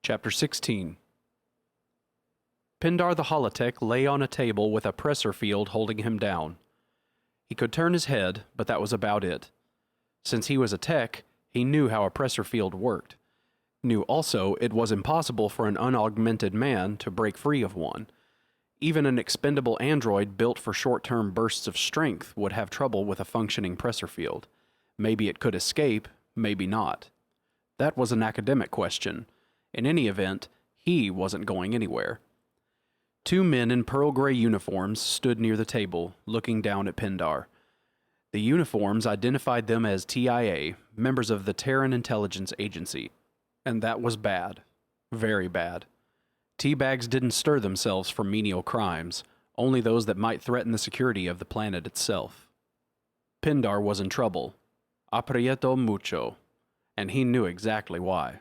Chapter 16. Pindar the Holotech lay on a table with a pressor field holding him down. He could turn his head, but that was about it. Since he was a tech, he knew how a pressor field worked. Knew also it was impossible for an unaugmented man to break free of one. Even an expendable android built for short-term bursts of strength would have trouble with a functioning pressor field. Maybe it could escape, maybe not. That was an academic question. In any event, he wasn't going anywhere. Two men in pearl gray uniforms stood near the table, looking down at Pindar. The uniforms identified them as TIA, members of the Terran Intelligence Agency. And that was bad. Very bad. Teabags didn't stir themselves for menial crimes, only those that might threaten the security of the planet itself. Pindar was in trouble. Aprieto mucho. And he knew exactly why.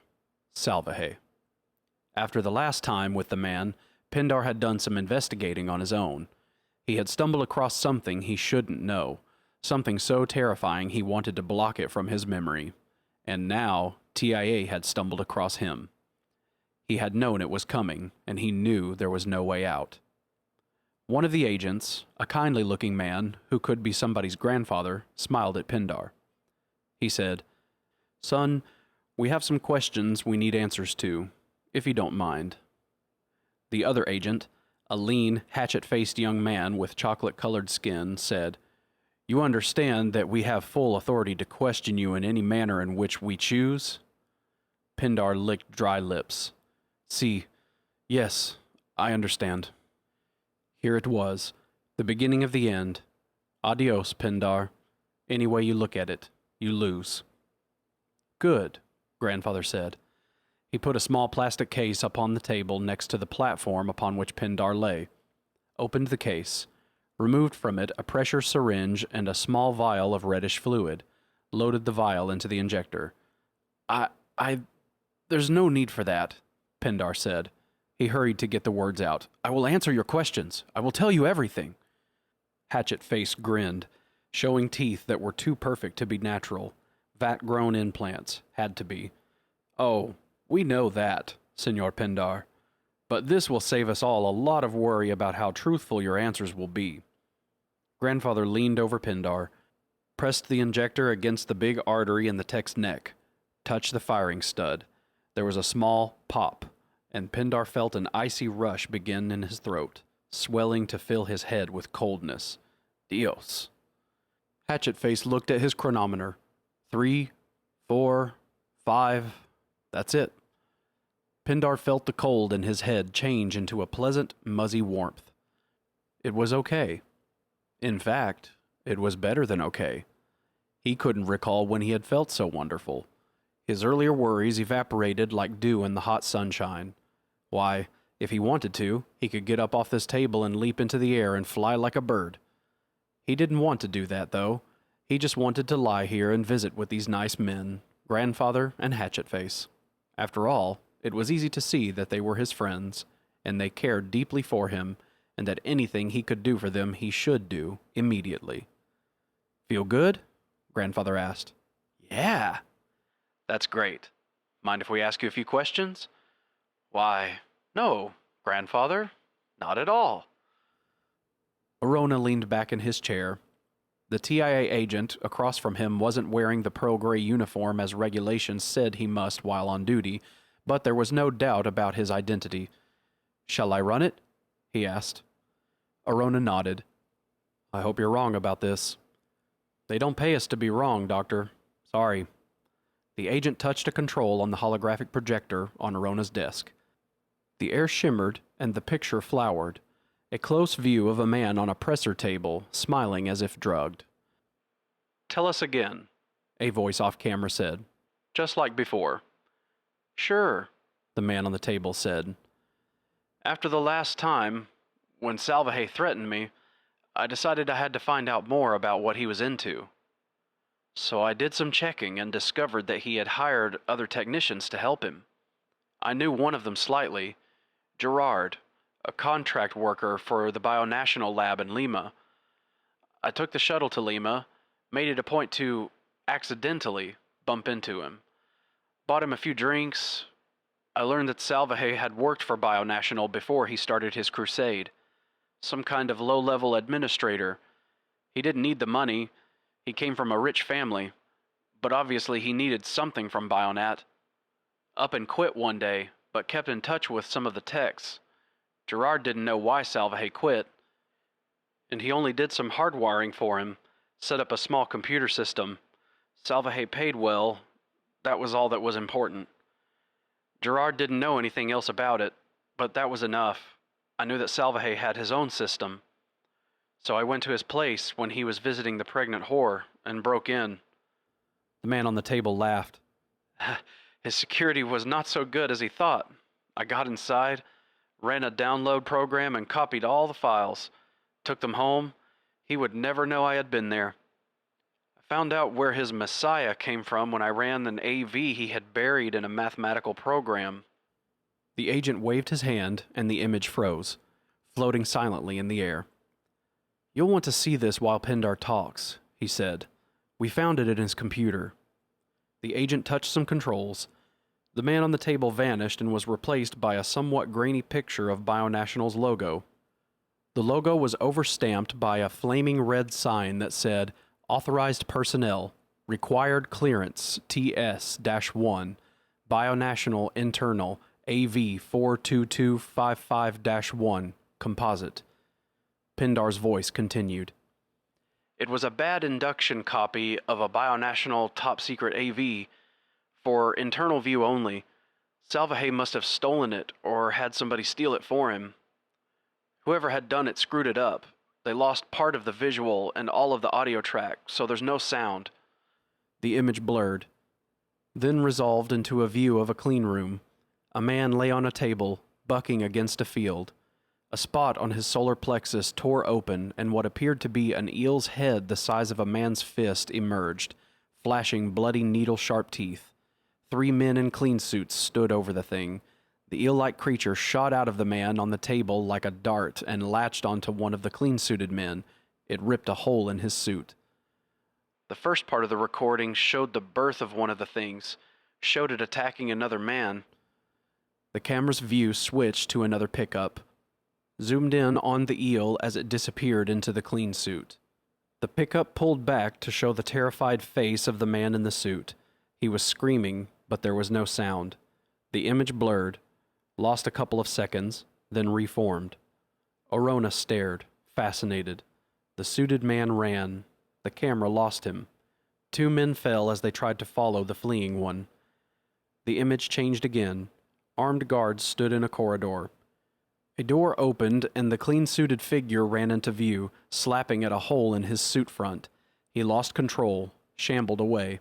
Salvaje. After the last time with the man, Pindar had done some investigating on his own. He had stumbled across something he shouldn't know, something so terrifying he wanted to block it from his memory. And now, TIA had stumbled across him. He had known it was coming, and he knew there was no way out. One of the agents, a kindly-looking man who could be somebody's grandfather, smiled at Pindar. He said, "Son, we have some questions we need answers to, if you don't mind." The other agent, a lean, hatchet-faced young man with chocolate-colored skin, said, "You understand that we have full authority to question you in any manner in which we choose?" Pindar licked dry lips. "See, yes, I understand." Here it was, the beginning of the end. Adios, Pindar. Any way you look at it, you lose. "Good," Grandfather said. He put a small plastic case upon the table next to the platform upon which Pindar lay, opened the case, removed from it a pressure syringe and a small vial of reddish fluid, loaded the vial into the injector. There's no need for that," Pindar said. He hurried to get the words out. "I will answer your questions. I will tell you everything." Hatchet Face grinned, showing teeth that were too perfect to be natural. Vat-grown implants, had to be. "Oh, we know that, Senor Pindar. But this will save us all a lot of worry about how truthful your answers will be." Grandfather leaned over Pindar, pressed the injector against the big artery in the tech's neck, touched the firing stud. There was a small pop, and Pindar felt an icy rush begin in his throat, swelling to fill his head with coldness. Dios. Hatchet Face looked at his chronometer. 3, 4, 5, that's it. Pindar felt the cold in his head change into a pleasant, muzzy warmth. It was okay. In fact, it was better than okay. He couldn't recall when he had felt so wonderful. His earlier worries evaporated like dew in the hot sunshine. Why, if he wanted to, he could get up off this table and leap into the air and fly like a bird. He didn't want to do that, though. He just wanted to lie here and visit with these nice men, Grandfather and Hatchet Face. After all, it was easy to see that they were his friends, and they cared deeply for him, and that anything he could do for them he should do immediately. "Feel good?" Grandfather asked. "Yeah." "That's great. Mind if we ask you a few questions?" "Why, no, Grandfather, not at all." Arona leaned back in his chair. The TIA agent across from him wasn't wearing the pearl gray uniform as regulations said he must while on duty, but there was no doubt about his identity. "Shall I run it?" he asked. Arona nodded. "I hope you're wrong about this." "They don't pay us to be wrong, Doctor. Sorry." The agent touched a control on the holographic projector on Arona's desk. The air shimmered and the picture flowered. A close view of a man on a presser table, smiling as if drugged. "Tell us again," a voice off camera said. "Just like before." "Sure," the man on the table said. "After the last time, when Salvaje threatened me, I decided I had to find out more about what he was into. So I did some checking and discovered that he had hired other technicians to help him. I knew one of them slightly, Gerard, a contract worker for the Bionational Lab in Lima. I took the shuttle to Lima, made it a point to, accidentally, bump into him. Bought him a few drinks. I learned that Salvahay had worked for Bionational before he started his crusade. Some kind of low-level administrator. He didn't need the money. He came from a rich family. But obviously he needed something from Bionat. Up and quit one day, but kept in touch with some of the techs. Gerard didn't know why Salvahay quit, and he only did some hardwiring for him, set up a small computer system. Salvahay paid well. That was all that was important. Gerard didn't know anything else about it, but that was enough. I knew that Salvahay had his own system. So I went to his place when he was visiting the pregnant whore and broke in. The man on the table laughed. His security was not so good as he thought. I got inside, ran a download program and copied all the files. Took them home. He would never know I had been there. I found out where his Messiah came from when I ran an AV he had buried in a mathematical program. The agent waved his hand and the image froze, floating silently in the air. You'll want to see this while Pindar talks, he said. We found it in his computer. The agent touched some controls. The man on the table vanished and was replaced by a somewhat grainy picture of Bionational's logo. The logo was overstamped by a flaming red sign that said, Authorized Personnel, Required Clearance, TS-1, Bionational Internal, AV 42255-1, Composite. Pindar's voice continued. It was a bad induction copy of a Bionational top-secret AV for internal view only. Salvahay must have stolen it or had somebody steal it for him. Whoever had done it screwed it up. They lost part of the visual and all of the audio track, so there's no sound. The image blurred, then resolved into a view of a clean room. A man lay on a table, bucking against a field. A spot on his solar plexus tore open, and what appeared to be an eel's head the size of a man's fist emerged, flashing bloody needle-sharp teeth. 3 men in clean suits stood over the thing. The eel-like creature shot out of the man on the table like a dart and latched onto one of the clean-suited men. It ripped a hole in his suit. The first part of the recording showed the birth of one of the things, showed it attacking another man. The camera's view switched to another pickup, zoomed in on the eel as it disappeared into the clean suit. The pickup pulled back to show the terrified face of the man in the suit. He was screaming, but there was no sound. The image blurred, lost a couple of seconds, then reformed. Orona stared, fascinated. The suited man ran. The camera lost him. 2 men fell as they tried to follow the fleeing one. The image changed again. Armed guards stood in a corridor. A door opened and the clean-suited figure ran into view, slapping at a hole in his suit front. He lost control, shambled away.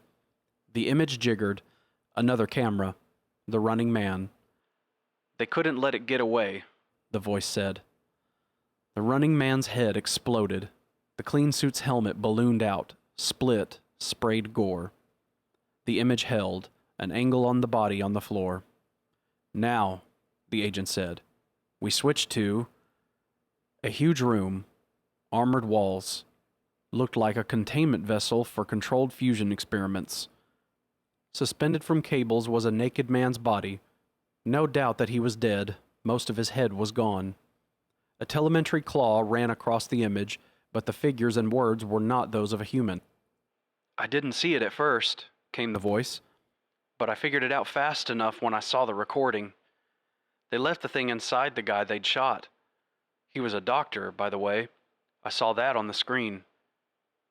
The image jiggered. Another camera. The running man. They couldn't let it get away, the voice said. The running man's head exploded. The clean suit's helmet ballooned out, split, sprayed gore. The image held, an angle on the body on the floor. Now, the agent said, we switched to a huge room, armored walls, looked like a containment vessel for controlled fusion experiments. Suspended from cables was a naked man's body. No doubt that he was dead. Most of his head was gone. A telemetry claw ran across the image, but the figures and words were not those of a human. I didn't see it at first, came the voice, but I figured it out fast enough when I saw the recording. They left the thing inside the guy they'd shot. He was a doctor, by the way. I saw that on the screen.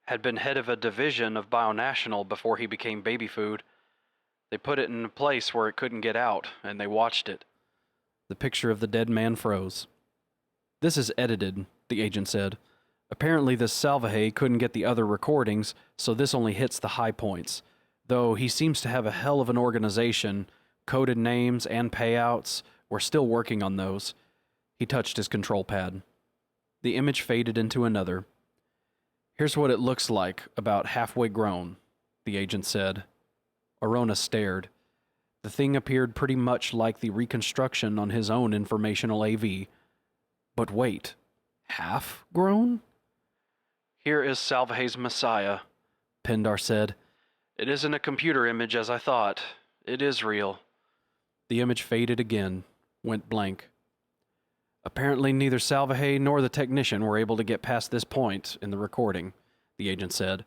Had been head of a division of Bionational before he became baby food. They put it in a place where it couldn't get out, and they watched it. The picture of the dead man froze. This is edited, the agent said. Apparently this Salvahay couldn't get the other recordings, so this only hits the high points. Though he seems to have a hell of an organization, coded names and payouts. We're still working on those. He touched his control pad. The image faded into another. Here's what it looks like, about halfway grown, the agent said. Orona stared. The thing appeared pretty much like the reconstruction on his own informational AV. But wait, half-grown? Here is Salvahay's Messiah, Pindar said. It isn't a computer image as I thought. It is real. The image faded again, went blank. Apparently neither Salvahay nor the technician were able to get past this point in the recording, the agent said.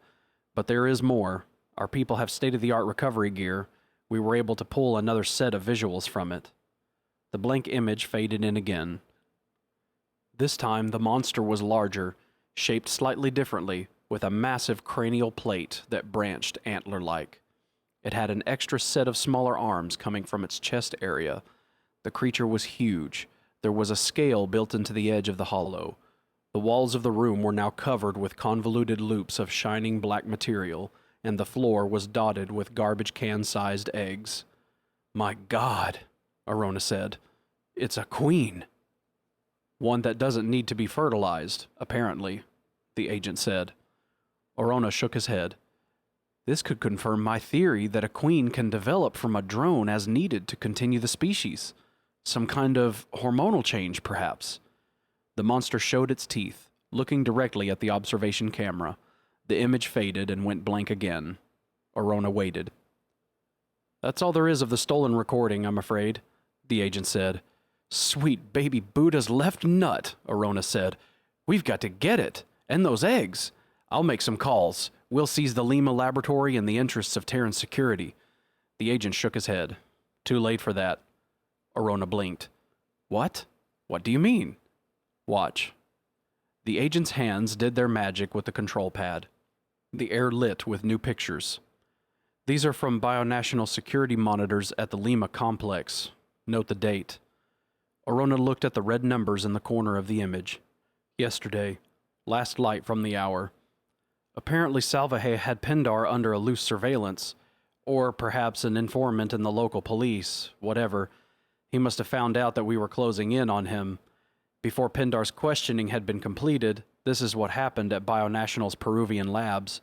But there is more. Our people have state-of-the-art recovery gear. We were able to pull another set of visuals from it. The blank image faded in again. This time the monster was larger, shaped slightly differently, with a massive cranial plate that branched antler-like. It had an extra set of smaller arms coming from its chest area. The creature was huge. There was a scale built into the edge of the hollow. The walls of the room were now covered with convoluted loops of shining black material, and the floor was dotted with garbage can-sized eggs. "My God," Arona said. "It's a queen." "One that doesn't need to be fertilized, apparently," the agent said. Arona shook his head. "This could confirm my theory that a queen can develop from a drone as needed to continue the species. Some kind of hormonal change, perhaps." The monster showed its teeth, looking directly at the observation camera. The image faded and went blank again. Arona waited. "That's all there is of the stolen recording, I'm afraid," the agent said. "Sweet baby Buddha's left nut," Arona said. "We've got to get it. And those eggs. I'll make some calls. We'll seize the Lima laboratory in the interests of Terran security." The agent shook his head. "Too late for that." Arona blinked. "What? What do you mean?" "Watch." The agent's hands did their magic with the control pad. The air lit with new pictures. "These are from bionational security monitors at the Lima complex. Note the date." Arona looked at the red numbers in the corner of the image. Yesterday. Last light from the hour. Apparently Salvahay had Pindar under a loose surveillance, or perhaps an informant in the local police, whatever. He must have found out that we were closing in on him. Before Pindar's questioning had been completed, this is what happened at Bionational's Peruvian labs.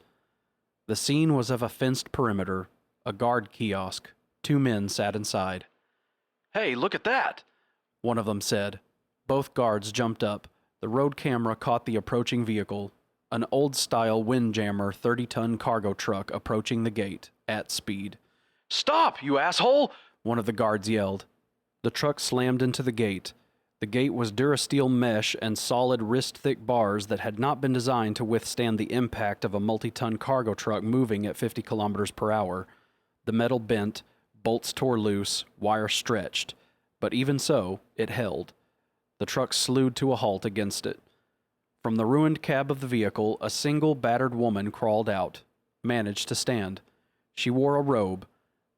The scene was of a fenced perimeter, a guard kiosk. 2 men sat inside. "Hey, look at that!" one of them said. Both guards jumped up. The road camera caught the approaching vehicle, an old-style windjammer 30-ton cargo truck approaching the gate, at speed. "Stop, you asshole!" one of the guards yelled. The truck slammed into the gate. The gate was Durasteel mesh and solid wrist-thick bars that had not been designed to withstand the impact of a multi-ton cargo truck moving at 50 kilometers per hour. The metal bent, bolts tore loose, wire stretched. But even so, it held. The truck slewed to a halt against it. From the ruined cab of the vehicle, a single battered woman crawled out, managed to stand. She wore a robe.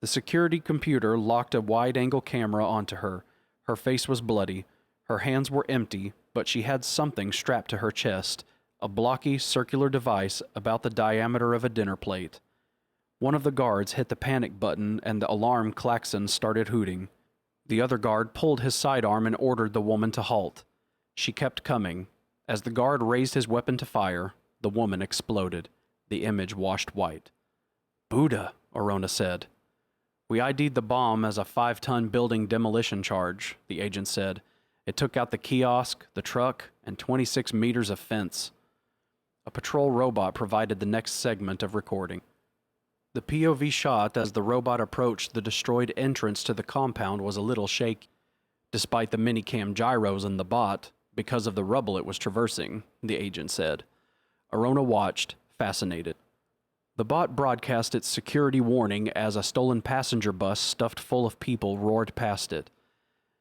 The security computer locked a wide-angle camera onto her. Her face was bloody. Her hands were empty, but she had something strapped to her chest, a blocky, circular device about the diameter of a dinner plate. One of the guards hit the panic button and the alarm klaxon started hooting. The other guard pulled his sidearm and ordered the woman to halt. She kept coming. As the guard raised his weapon to fire, the woman exploded. The image washed white. "Buddha," Arona said. "We ID'd the bomb as a 5-ton building demolition charge," the agent said. "It took out the kiosk, the truck, and 26 meters of fence." A patrol robot provided the next segment of recording. The POV shot as the robot approached the destroyed entrance to the compound was a little shaky. Despite the minicam gyros in the bot, because of the rubble it was traversing, the agent said. Arona watched, fascinated. The bot broadcast its security warning as a stolen passenger bus stuffed full of people roared past it.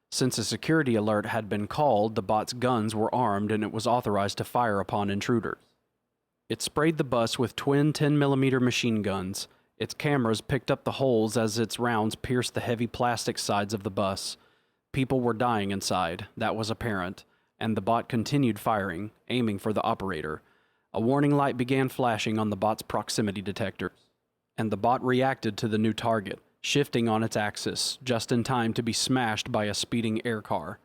Since a security alert had been called, the bot's guns were armed and it was authorized to fire upon intruders. It sprayed the bus with twin 10mm machine guns. Its cameras picked up the holes as its rounds pierced the heavy plastic sides of the bus. People were dying inside, that was apparent, and the bot continued firing, aiming for the operator. A warning light began flashing on the bot's proximity detector, and the bot reacted to the new target, shifting on its axis, just in time to be smashed by a speeding air car.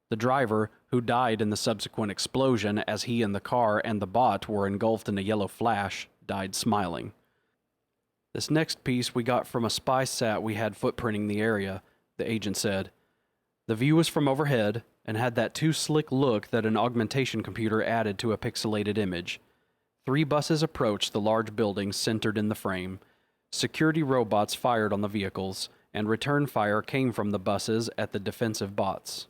The driver, who died in the subsequent explosion as he and the car and the bot were engulfed in a yellow flash, died smiling. "This next piece we got from a spy sat we had footprinting the area," the agent said. The view was from overhead and had that too slick look that an augmentation computer added to a pixelated image. 3 buses approached the large building centered in the frame. Security robots fired on the vehicles, and return fire came from the buses at the defensive bots.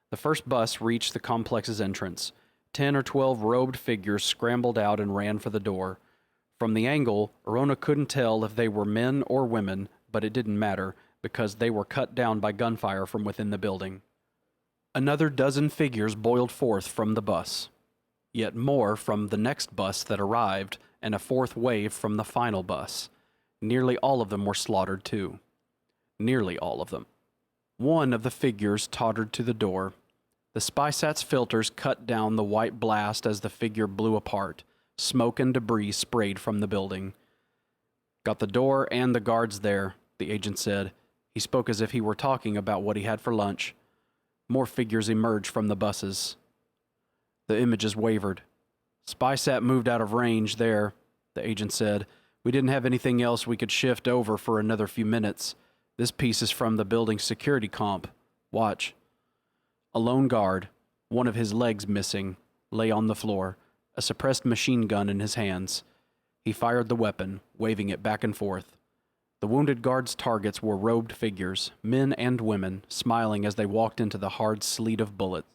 The first bus reached the complex's entrance. 10 or 12 robed figures scrambled out and ran for the door. From the angle, Arona couldn't tell if they were men or women, but it didn't matter, because they were cut down by gunfire from within the building. Another dozen figures boiled forth from the bus. Yet more from the next bus that arrived, and a fourth wave from the final bus. Nearly all of them were slaughtered too. Nearly all of them. One of the figures tottered to the door. The SpySat's filters cut down the white blast as the figure blew apart. Smoke and debris sprayed from the building. "Got the door and the guards there," the agent said. He spoke as if he were talking about what he had for lunch. More figures emerged from the buses. The images wavered. "SpySat moved out of range there," the agent said. "We didn't have anything else we could shift over for another few minutes. This piece is from the building's security comp. Watch." A lone guard, one of his legs missing, lay on the floor, a suppressed machine gun in his hands. He fired the weapon, waving it back and forth. The wounded guard's targets were robed figures, men and women, smiling as they walked into the hard sleet of bullets.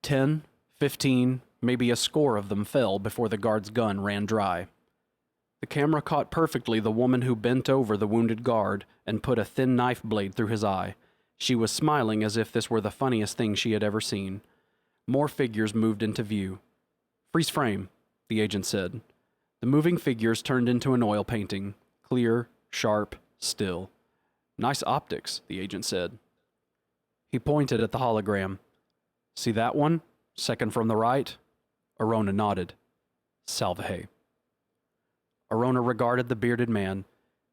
10, 15, maybe a score of them fell before the guard's gun ran dry. The camera caught perfectly the woman who bent over the wounded guard and put a thin knife blade through his eye. She was smiling as if this were the funniest thing she had ever seen. More figures moved into view. "Freeze frame," the agent said. The moving figures turned into an oil painting, clear, sharp, still. "Nice optics," the agent said. He pointed at the hologram. "See that one? Second from the right?" Arona nodded. "Salvaje." Arona regarded the bearded man.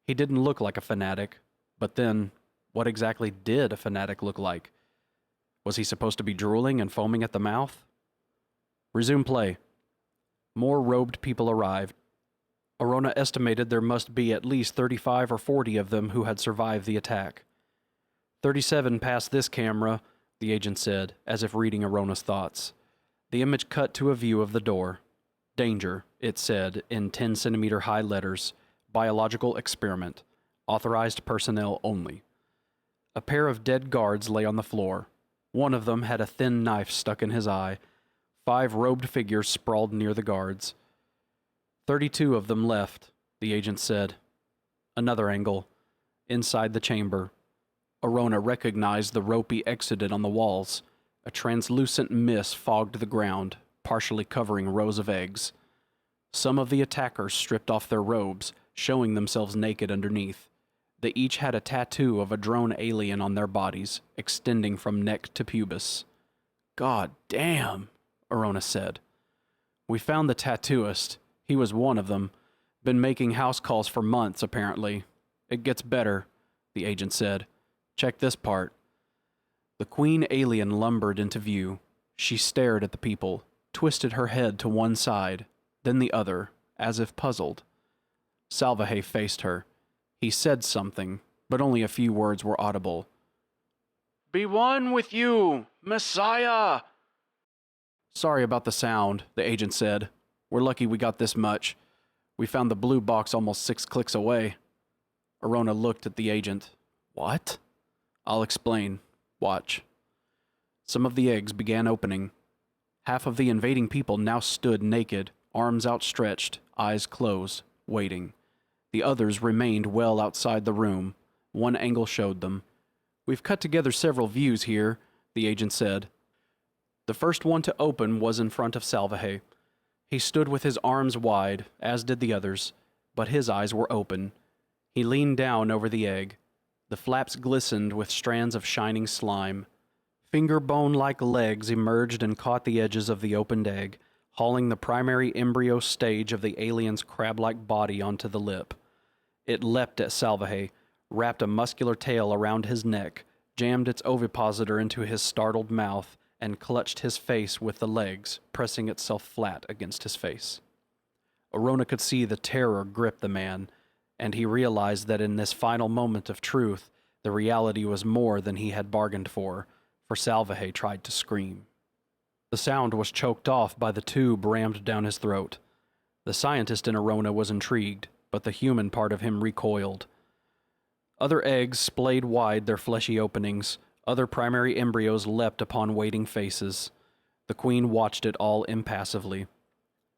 He didn't look like a fanatic, but then, what exactly did a fanatic look like? Was he supposed to be drooling and foaming at the mouth? "Resume play." More robed people arrived. Arona estimated there must be at least 35 or 40 of them who had survived the attack. 37 past this camera, the agent said, as if reading Arona's thoughts. The image cut to a view of the door. "Danger," it said in 10-centimeter high letters. "Biological experiment. Authorized personnel only." A pair of dead guards lay on the floor. One of them had a thin knife stuck in his eye. 5 robed figures sprawled near the guards. 32 of them left, the agent said. Another angle. Inside the chamber. Arona recognized the ropey exit on the walls. A translucent mist fogged the ground, partially covering rows of eggs. Some of the attackers stripped off their robes, showing themselves naked underneath. They each had a tattoo of a drone alien on their bodies, extending from neck to pubis. "God damn," Arona said. "We found the tattooist. He was one of them. Been making house calls for months, apparently. It gets better," the agent said. "Check this part." The queen alien lumbered into view. She stared at the people, twisted her head to one side, then the other, as if puzzled. Salvaje faced her. He said something, but only a few words were audible. "Be one with you, Messiah!" "Sorry about the sound," the agent said. "We're lucky we got this much. We found the blue box almost 6 clicks away." Arona looked at the agent. "What?" "I'll explain. Watch." Some of the eggs began opening. Half of the invading people now stood naked, arms outstretched, eyes closed, waiting. The others remained well outside the room. One angle showed them. "We've cut together several views here," the agent said. The first one to open was in front of Salvaje. He stood with his arms wide, as did the others, but his eyes were open. He leaned down over the egg. The flaps glistened with strands of shining slime. Finger bone-like legs emerged and caught the edges of the opened egg, hauling the primary embryo stage of the alien's crab-like body onto the lip. It leapt at Salvaje, wrapped a muscular tail around his neck, jammed its ovipositor into his startled mouth, and clutched his face with the legs, pressing itself flat against his face. Arona could see the terror grip the man, and he realized that in this final moment of truth, the reality was more than he had bargained for Salvaje tried to scream. The sound was choked off by the tube rammed down his throat. The scientist in Arona was intrigued, but the human part of him recoiled. Other eggs splayed wide their fleshy openings. Other primary embryos leapt upon waiting faces. The queen watched it all impassively.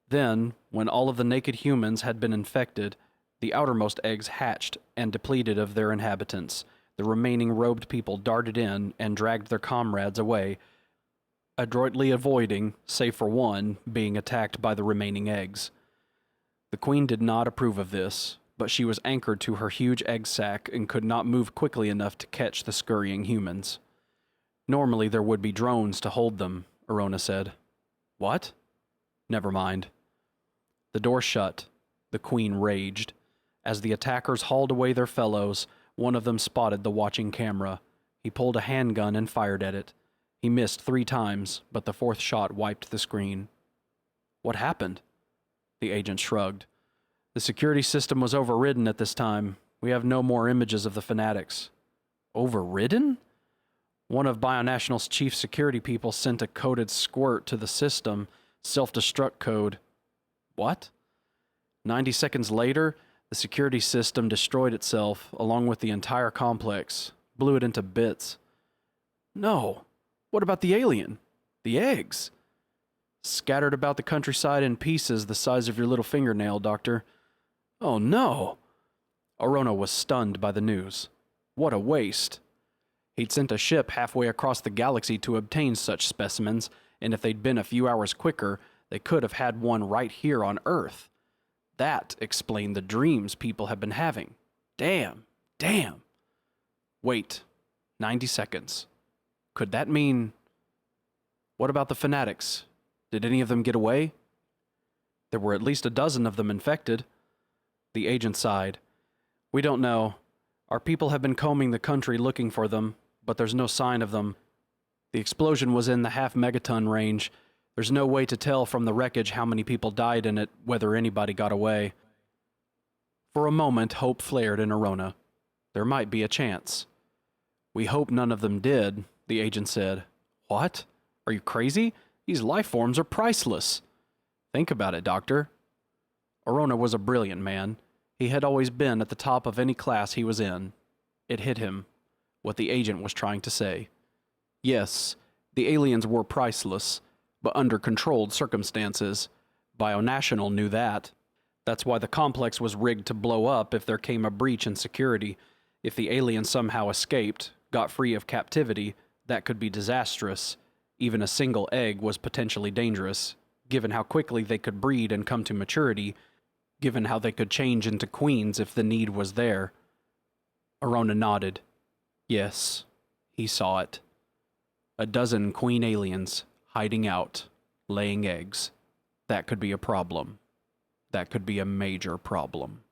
Then, when all of the naked humans had been infected, the outermost eggs hatched and depleted of their inhabitants. The remaining robed people darted in and dragged their comrades away, adroitly avoiding, save for one, being attacked by the remaining eggs. The queen did not approve of this, but she was anchored to her huge egg sac and could not move quickly enough to catch the scurrying humans. Normally there would be drones to hold them, Arona said. What? Never mind. The door shut. The queen raged. As the attackers hauled away their fellows, one of them spotted the watching camera. He pulled a handgun and fired at it. He missed 3 times, but the 4th shot wiped the screen. What happened? The agent shrugged. The security system was overridden at this time. We have no more images of the fanatics. Overridden? One of Bionational's chief security people sent a coded squirt to the system, self-destruct code. What? 90 seconds later, the security system destroyed itself, along with the entire complex, blew it into bits. No. What about the alien? The eggs? Scattered about the countryside in pieces the size of your little fingernail, Doctor. Oh no! Arona was stunned by the news. What a waste. He'd sent a ship halfway across the galaxy to obtain such specimens, and if they'd been a few hours quicker, they could have had one right here on Earth. That explained the dreams people have been having. Damn. Wait. 90 seconds. Could that mean... What about the fanatics? Did any of them get away? There were at least a dozen of them infected. The agent sighed. We don't know. Our people have been combing the country looking for them, but there's no sign of them. The explosion was in the half-megaton range. There's no way to tell from the wreckage how many people died in it, whether anybody got away. For a moment, hope flared in Arona. There might be a chance. We hope none of them did, the agent said. What? Are you crazy? These life forms are priceless. Think about it, Doctor. Arona was a brilliant man. He had always been at the top of any class he was in. It hit him, what the agent was trying to say. Yes, the aliens were priceless, but under controlled circumstances. Bionational knew that. That's why the complex was rigged to blow up if there came a breach in security. If the aliens somehow escaped, got free of captivity, that could be disastrous. Even a single egg was potentially dangerous, given how quickly they could breed and come to maturity, given how they could change into queens if the need was there. Arona nodded. Yes, he saw it. A dozen queen aliens hiding out, laying eggs. That could be a problem. That could be a major problem.